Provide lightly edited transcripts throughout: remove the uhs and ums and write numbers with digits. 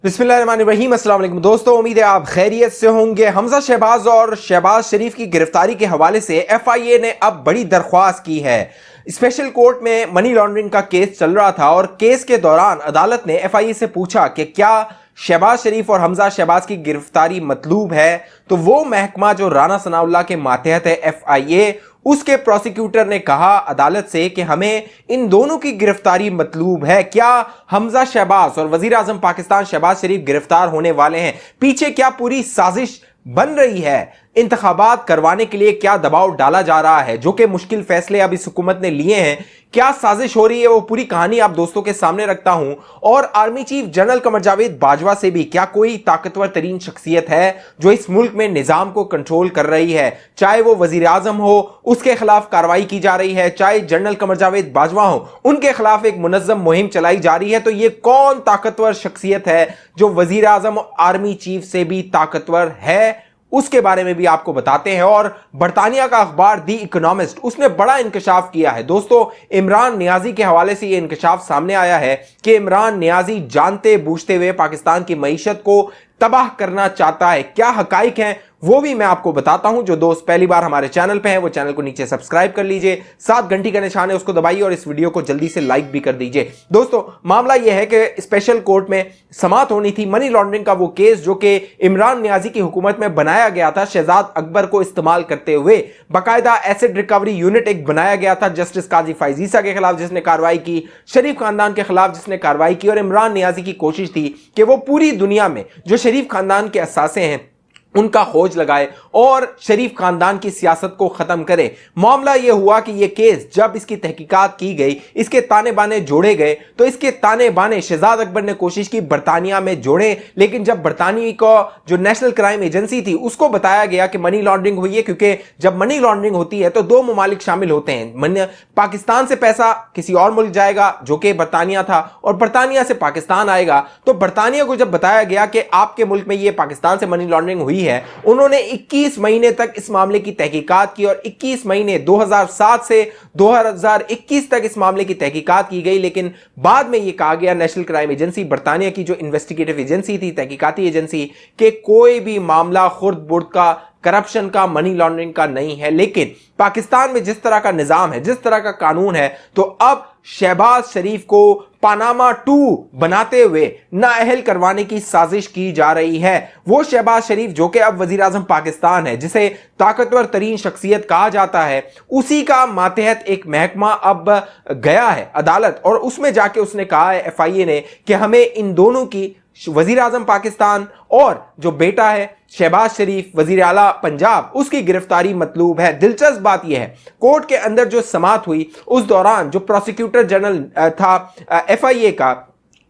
बिस्मिल्लाहिर्रहमानिर्रहीम। अस्सलाम वालेकुम दोस्तों, उम्मीद है आप खैरियत से होंगे। हमजा शहबाज और शहबाज शरीफ की गिरफ्तारी के हवाले से एफआईए ने अब बड़ी दरख्वास्त की है। स्पेशल कोर्ट में मनी लॉन्ड्रिंग का केस चल रहा था और केस के दौरान अदालत ने एफआईए से पूछा कि क्या शहबाज शरीफ और हमजा शहबाज की गिरफ्तारी मतलूब है। तो वो महकमा जो राना सनाउल्लाह के मातहत है एफआईए, उसके प्रोसिक्यूटर ने कहा अदालत से कि हमें इन दोनों की गिरफ्तारी मतलूब है। क्या हमजा शहबाज और वजीर आजम पाकिस्तान शहबाज शरीफ गिरफ्तार होने वाले हैं? पीछे क्या पूरी साजिश बन रही है? इंतखाबात करवाने के लिए क्या दबाव डाला जा रहा है? जो कि मुश्किल फैसले अब इस हुकूमत ने लिए हैं, क्या साजिश हो रही है? वो पूरी कहानी आप दोस्तों के सामने रखता हूं। और army chief general Qamar Javed Bajwa से भी क्या कोई ताकतवर तरीन शख्सियत है जो इस मुल्क में निजाम को कंट्रोल कर रही है? चाहे वो वजीर आजम हो, उसके खिलाफ कार्रवाई की जा रही है, चाहे जनरल कमर जावेद बाजवा हो, उनके खिलाफ एक मुनज़्ज़म मुहिम चलाई जा रही है। तो ये कौन ताकतवर शख्सियत है जो वजीर आजम आर्मी चीफ से भी ताकतवर है? उसके बारे में भी आपको बताते हैं। और बरतानिया का अखबार दी इकोनॉमिस्ट, उसने बड़ा इंकशाफ किया है दोस्तों। इमरान नियाजी के हवाले से यह इंकशाफ सामने आया है कि इमरान नियाजी जानते बूझते हुए पाकिस्तान की मईशत को तबाह करना चाहता है। क्या हकाइक हैं वो भी मैं आपको बताता हूं। जो दोस्त पहली बार हमारे चैनल पे हैं वो चैनल को नीचे सब्सक्राइब कर लीजिए, साथ घंटी का निशान है उसको दबाइए और इस वीडियो को जल्दी से लाइक भी कर दीजिए। दोस्तों, मामला यह है कि स्पेशल कोर्ट में समाअत होनी थी मनी लॉन्ड्रिंग का वो केस जो कि इमरान नियाजी की हुकूमत में बनाया गया था। शहजाद अकबर को इस्तेमाल करते हुए बाकायदा एसिड रिकवरी यूनिट एक बनाया गया था जस्टिस काजी फाइजीसा के खिलाफ जिसने कार्रवाई की, शरीफ खानदान के खिलाफ जिसने कार्रवाई की। और इमरान नियाजी की कोशिश थी कि वो पूरी दुनिया में जो शरीफ खानदान के असासे हैं उनका खोज लगाए और शरीफ खानदान की सियासत को खत्म करे। मामला यह हुआ कि यह केस जब इसकी तहकीकात की गई, इसके ताने बाने जोड़े गए, तो इसके ताने बाने शहजाद अकबर ने कोशिश की बरतानिया में जोड़े, लेकिन जब बरतानिया को जो नेशनल क्राइम एजेंसी थी उसको बताया गया कि मनी लॉन्ड्रिंग हुई है, क्योंकि जब मनी लॉन्ड्रिंग होती है तो दो ममालिक शामिल होते हैं। पाकिस्तान से पैसा किसी और मुल्क जाएगा जो कि बरतानिया था, और बरतानिया से पाकिस्तान आएगा। तो बरतानिया को जब बताया गया कि आपके मुल्क में यह पाकिस्तान से मनी लॉन्ड्रिंग हुई है, उन्होंने 21 महीने तक इस मामले की तहकीकात की और 21 महीने 2007 से 2021 तक इस मामले की तहकीकात की गई। लेकिन बाद में यह कहा गया नेशनल क्राइम एजेंसी, बरतानिया की जो इन्वेस्टिगेटिव एजेंसी थी, तहकीकाती एजेंसी, कि कोई भी मामला खुर्द बुर्द का, करप्शन का, मनी लॉन्ड्रिंग का नहीं है। लेकिन पाकिस्तान में जिस तरह का निजाम है, जिस तरह का कानून है, तो अब शहबाज शरीफ को पानामा 2 बनाते हुए नाअहल करवाने की साजिश की जा रही है। वो शहबाज शरीफ जो कि अब वजीर आजम पाकिस्तान है, जिसे ताकतवर तरीन शख्सियत कहा जाता है, उसी का मातहत एक महकमा अब गया है अदालत, और उसमें जाके उसने कहा है एफआईए ने कि हमें इन दोनों की, वजीर आजम पाकिस्तान और जो बेटा है शहबाज शरीफ वजीर आला पंजाब, उसकी गिरफ्तारी मतलूब है। दिलचस्प बात यह है, कोर्ट के अंदर जो समाअत हुई उस दौरान जो प्रोसिक्यूटर जनरल था एफआईए का,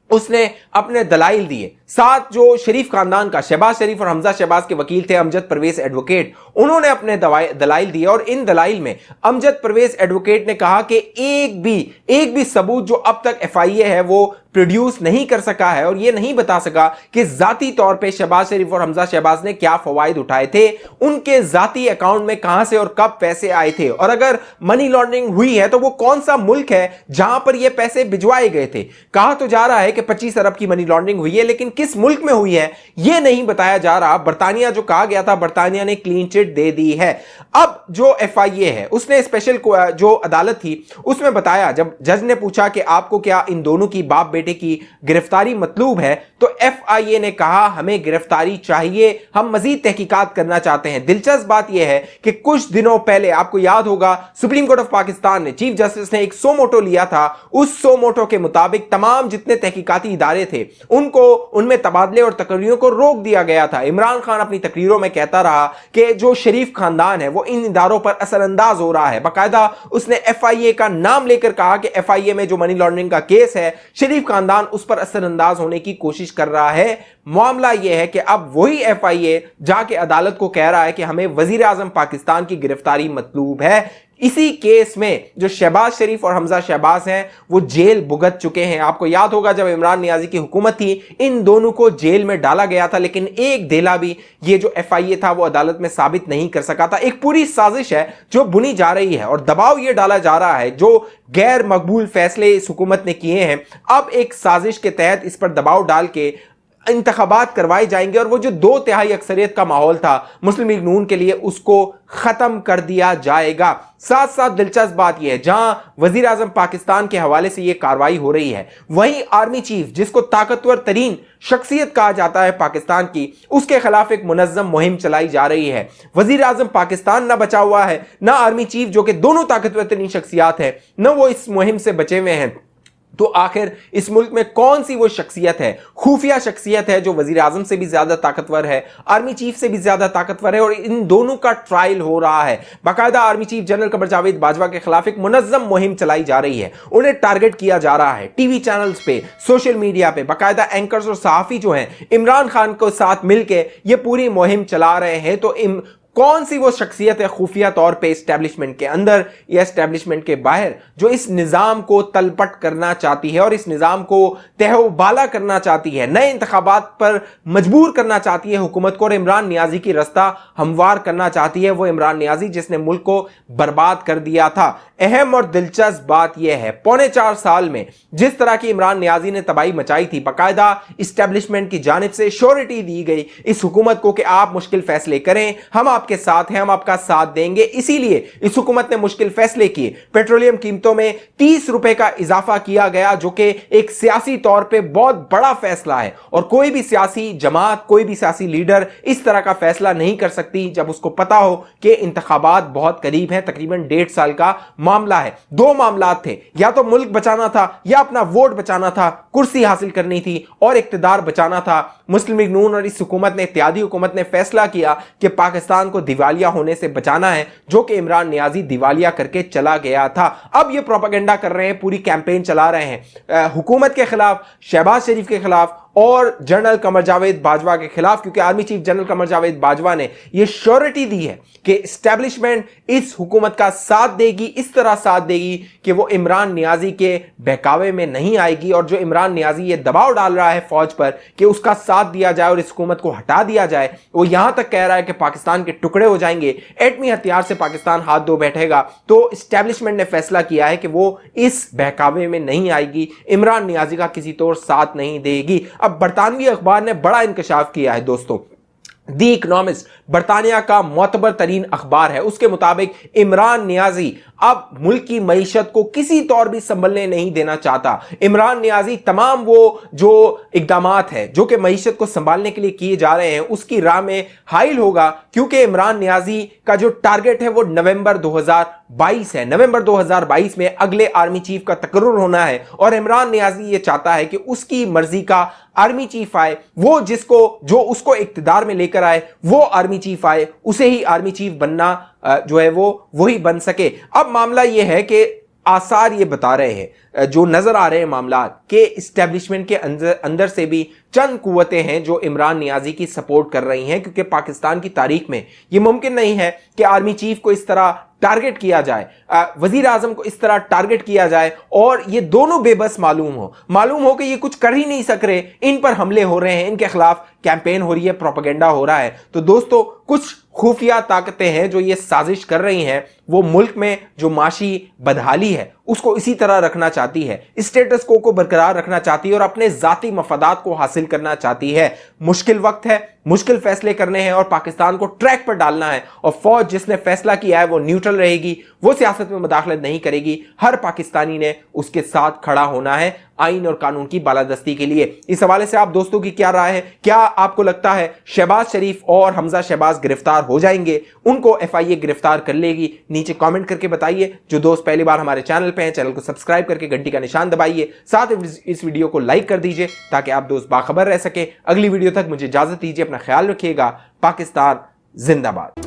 उसने अपने दलाइल दिए। साथ जो शरीफ खानदान का, शहबाज शरीफ और हमजा शहबाज के वकील थे अमजद परवेज एडवोकेट, उन्होंने अपने दलाइल दिए। और इन दलाइल में अमजद परवेज एडवोकेट ने कहा कि एक भी सबूत जो अब तक एफआईए है वो प्रोड्यूस नहीं कर सका है और ये नहीं बता सका कि जाती तौर पे शहबाज शरीफ और हमजा शहबाज ने क्या फवाइद उठाए थे, उनके जाती अकाउंट में कहां से और कब पैसे आए थे, और अगर मनी लॉन्ड्रिंग हुई है तो वो कौन सा मुल्क है जहां पर ये पैसे भिजवाए गए थे। कहा तो जा रहा है कि 25 अरब की मनी लॉन्ड्रिंग हुई है, लेकिन किस मुल्क में हुई है यह नहीं बताया जा रहा। बरतानिया जो कहा गया था, बरतानिया ने क्लीन चिट दे दी है। अब जो एफआईए है उसने स्पेशल जो अदालत थी उसमें बताया, जब जज ने पूछा कि आपको क्या इन दोनों की, बाप बेटे की गिरफ्तारी मतलूब है, तो एफआईए ने कहा हमें गिरफ्तारी चाहिए, हम मजीद तहकीकात करना चाहते हैं। दिलचस्प बात यह है कि कुछ दिनों पहले आपको याद होगा सुप्रीम कोर्ट ऑफ पाकिस्तान ने, चीफ जस्टिस ने एक सो मोटो लिया था। उस सो मोटो के मुताबिक तमाम जितने तहकीकाती इदारे थे उनको, उनमें तबादले और तकरीरों को रोक दिया गया था। इमरान खान अपनी तकरीरों में कहता रहा कि जो शरीफ खानदान है वो इन इदारों पर असरअंदाज हो रहा है। बाकायदा उसने एफआईए का नाम लेकर कहा कि एफआईए में जो मनी लॉन्ड्रिंग का केस है, शरीफ खानदान उस पर असरअंदाज होने की कोशिश कर रहा है। मामला यह है कि अब वही एफआईए जाके अदालत को कह रहा है कि हमें वजीर आजम पाकिस्तान की गिरफ्तारी मतलूब है। इसी केस में जो शहबाज शरीफ और हमजा शहबाज हैं वो जेल भुगत चुके हैं। आपको याद होगा जब इमरान नियाजी की हुकूमत थी, इन दोनों को जेल में डाला गया था, लेकिन एक देला भी ये जो एफआईए था वो अदालत में साबित नहीं कर सका था। एक पूरी साजिश है जो बुनी जा रही है और दबाव ये डाला जा रहा है, जो गैर मकबूल फैसले इस हुकूमत ने किए हैं, अब एक साजिश के तहत इस पर दबाव डाल के इंतखाबात करवाए जाएंगे और वो जो 2/3 अक्सरियत का माहौल था मुस्लिम लीग नून के लिए उसको खत्म कर दिया जाएगा। साथ साथ दिलचस्प बात यह है, जहां वजीर आजम पाकिस्तान के हवाले से यह कार्रवाई हो रही है, वहीं आर्मी चीफ जिसको ताकतवर तरीन शख्सियत कहा जाता है पाकिस्तान की, उसके खिलाफ एक मुनज़्ज़म मुहिम चलाई जा रही है। वजीर आजम पाकिस्तान ना बचा हुआ है, ना आर्मी चीफ जो कि दोनों ताकतवर तरीन शख्सियात है, न वो इस मुहिम से बचे हुए हैं। तो आखिर इस मुल्क में कौन सी वो शख्सियत है, खुफिया शख्सियत है, जो वजीर आजम से भी ज्यादा ताकतवर है, आर्मी चीफ से भी ज्यादा ताकतवर है, और इन दोनों का ट्रायल हो रहा है। बाकायदा army chief general Qamar Javed Bajwa के खिलाफ एक मुनज़्ज़म मुहिम चलाई जा रही है, उन्हें टारगेट किया जा रहा है। टीवी चैनल्स पे, सोशल मीडिया पे बाकायदा एंकर्स और सहाफ़ी जो हैं इमरान खान को साथ मिलकर ये पूरी मुहिम चला रहे हैं। तो कौन सी वो शख्सियत है खुफिया तौर पे इस्टेब्लिशमेंट के अंदर या इस्टेब्लिशमेंट के बाहर जो इस निज़ाम को तलपट करना चाहती है और इस निज़ाम को तहबाला करना चाहती है, नए इंतखाबात पर मजबूर करना चाहती है हुकूमत को, और इमरान नियाजी की रास्ता हमवार करना चाहती है। वो इमरान नियाजी जिसने मुल्क को बर्बाद कर दिया था। अहम और दिलचस्प बात यह है, 4.25 साल में जिस तरह की इमरान नियाजी ने तबाही मचाई थी, बाकायदा इस्टेब्लिशमेंट की जानिब से श्योरिटी दी गई इस हुकूमत को कि आप मुश्किल फैसले करें, हम आपके साथ हैं, हम आपका साथ देंगे। इसीलिए इस हुकूमत ने मुश्किल फैसले किए। पेट्रोलियम कीमतों में 30 रुपए का इजाफा किया गया, जो कि एक सियासी तौर पे बहुत बड़ा फैसला है, और कोई भी सियासी जमात, कोई भी सियासी लीडर इस तरह का फैसला नहीं कर सकती जब उसको पता हो कि इंतखाबात बहुत करीब हैं। तकरीबन 1.5 साल का मामला है। 2 मामलात थे, या तो मुल्क बचाना था या अपना वोट बचाना था, कुर्सी हासिल करनी थी और इक्तदार बचाना था। मुस्लिम लीग नून और इस हुकूमत ने, इत्तेहादी हुकूमत ने फैसला किया कि पाकिस्तान को दिवालिया होने से बचाना है, जो कि इमरान नियाजी दिवालिया करके चला गया था। अब ये प्रोपेगेंडा कर रहे हैं, पूरी कैंपेन चला रहे हैं हुकूमत के खिलाफ, शहबाज शरीफ के खिलाफ और जनरल कमर जावेद बाजवा के खिलाफ, क्योंकि army chief general Qamar Javed Bajwa ने यह श्योरिटी दी है कि इस्टेब्लिशमेंट इस हुकूमत का साथ देगी, इस तरह साथ देगी कि वो इमरान नियाजी के बहकावे में नहीं आएगी। और जो इमरान नियाजी ये दबाव डाल रहा है फौज पर कि उसका साथ दिया जाए और इस हुकूमत को हटा दिया जाए, वो यहां तक कह रहा है कि पाकिस्तान के टुकड़े हो जाएंगे, एटमी हथियार से पाकिस्तान हाथ धो बैठेगा। तो इस्टेब्लिशमेंट ने फैसला किया है कि वो इस बहकावे में नहीं आएगी, इमरान नियाजी का किसी तौर साथ नहीं देगी। अब बरतानवी अखबार ने बड़ा इंकशाफ किया है दोस्तों। दी इकोनॉमिस्ट बरतानिया का मोतबर तरीन अखबार है, उसके मुताबिक इमरान नियाजी अब मुल्क की मईशत को किसी तौर भी संभलने नहीं देना चाहता। इमरान नियाजी तमाम वो जो इकदामात है जो कि मईशत को संभालने के लिए किए जा रहे हैं उसकी राह में हाइल होगा, क्योंकि इमरान नियाजी का जो टारगेट है वो नवंबर 2022 है। नवंबर 2022 में अगले आर्मी चीफ का तकर्रुर होना है और इमरान नियाजी ये चाहता है कि उसकी मर्जी का आर्मी चीफ आए, वो जो उसको इक्तिदार में लेकर आए वो आर्मी चीफ आए, उसे ही आर्मी चीफ बनना जो है वो वही बन सके। अब मामला ये है कि आसार ये बता रहे हैं, जो नजर आ रहे हैं मामला, के इस्टेब्लिशमेंट के अंदर से भी चंद कुव्वतें हैं जो इमरान नियाजी की सपोर्ट कर रही हैं, क्योंकि पाकिस्तान की तारीख में यह मुमकिन नहीं है कि आर्मी चीफ को इस तरह टारगेट किया जाए, वजीर आजम को इस तरह टारगेट किया जाए और ये दोनों बेबस मालूम हो कि ये कुछ कर ही नहीं सक रहे, इन पर हमले हो रहे हैं, इनके खिलाफ कैंपेन हो रही है, प्रोपेगेंडा हो रहा है। तो दोस्तों कुछ खुफिया ताकतें हैं जो ये साजिश कर रही हैं, वो मुल्क में जो माशी बदहाली है उसको इसी तरह रखना चाहती है, स्टेटस को बरकरार रखना चाहती है और अपने जाती मफादात को हासिल करना चाहती है। मुश्किल वक्त है, मुश्किल फैसले करने हैं और पाकिस्तान को ट्रैक पर डालना है, और फौज जिसने फैसला किया है वो न्यूट्रल रहेगी, वो सियासत में मुदाखलत नहीं करेगी। हर पाकिस्तानी ने उसके साथ खड़ा होना है आइन और कानून की बालादस्ती के लिए। इस हवाले से आप दोस्तों की क्या राय है? क्या आपको लगता है शहबाज शरीफ और हमजा शहबाज गिरफ्तार हो जाएंगे, उनको FIA गिरफ्तार कर लेगी? नीचे कमेंट करके बताइए। जो दोस्त पहली बार हमारे चैनल पे हैं, चैनल को सब्सक्राइब करके घंटी का निशान दबाइए, साथ इस वीडियो को लाइक कर दीजिए ताकि आप दोस्त बाखबर रह सके। अगली वीडियो तक मुझे इजाजत दीजिए, अपना ख्याल रखिएगा। पाकिस्तान जिंदाबाद।